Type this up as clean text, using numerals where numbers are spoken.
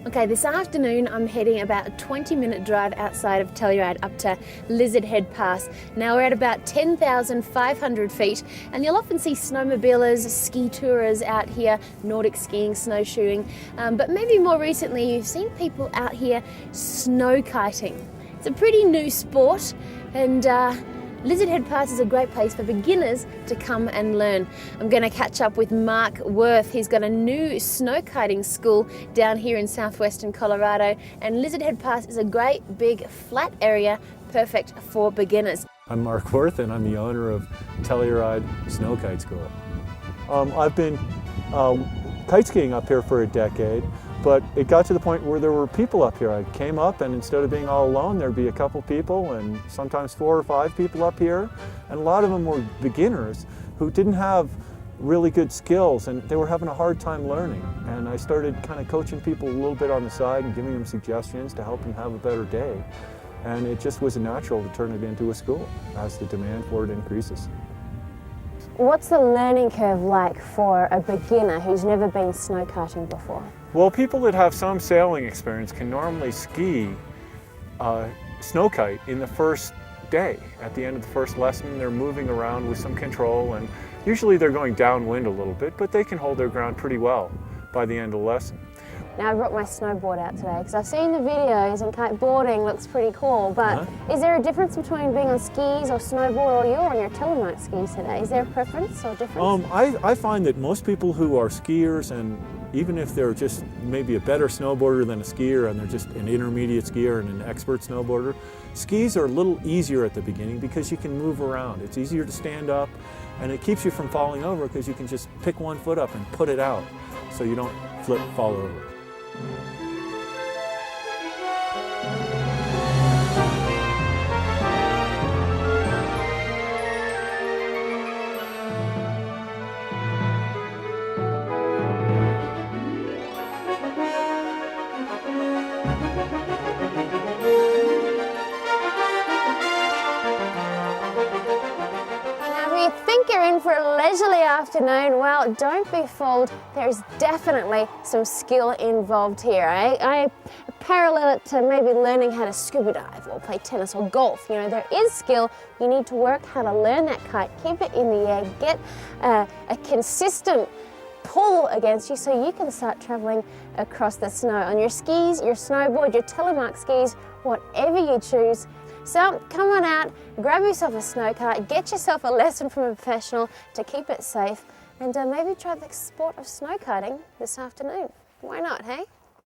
Okay, this afternoon I'm heading about a 20-minute drive outside of Telluride up to Lizard Head Pass. Now we're at about 10,500 feet, and you'll often see snowmobilers, ski tourers out here, Nordic skiing, snowshoeing, but maybe more recently you've seen people out here snow kiting. It's a pretty new sport, and Lizard Head Pass is a great place for beginners to come and learn. I'm going to catch up with Mark Worth. He's got a new snow kiting school down here in southwestern Colorado, and Lizard Head Pass is a great big flat area perfect for beginners. I'm Mark Worth, and I'm the owner of Telluride Snow Kite School. I've been kite skiing up here for a decade, but it got to the point where there were people up here. I came up, and instead of being all alone, there'd be a couple people and sometimes 4 or 5 people up here, and a lot of them were beginners who didn't have really good skills, and they were having a hard time learning. And I started kind of coaching people a little bit on the side and giving them suggestions to help them have a better day. And it just was natural to turn it into a school as the demand for it increases. What's the learning curve like for a beginner who's never been snow kiting before? Well, people that have some sailing experience can normally ski snow kite in the first day. At the end of the first lesson, they're moving around with some control, and usually they're going downwind a little bit, but they can hold their ground pretty well by the end of the lesson. Now I brought my snowboard out today because I've seen the videos and kiteboarding looks pretty cool, but is there a difference between being on skis or snowboard, or you're on your telemark skis today? Is there a preference or difference? I find that most people who are skiers, and even if they're just maybe a better snowboarder than a skier and they're just an intermediate skier and an expert snowboarder, skis are a little easier at the beginning because you can move around. It's easier to stand up, and it keeps you from falling over because you can just pick one foot up and put it out so you don't fall over. You're in for a leisurely afternoon. Well, don't be fooled. There's definitely some skill involved here. I parallel it to maybe learning how to scuba dive or play tennis or golf. You know, there is skill. You need to work how to learn that kite, keep it in the air, get a consistent pull against you so you can start traveling across the snow on your skis, your snowboard, your telemark skis, whatever you choose. So come on out, grab yourself a snow kite, get yourself a lesson from a professional to keep it safe, and maybe try the sport of snow kiting this afternoon. Why not, hey?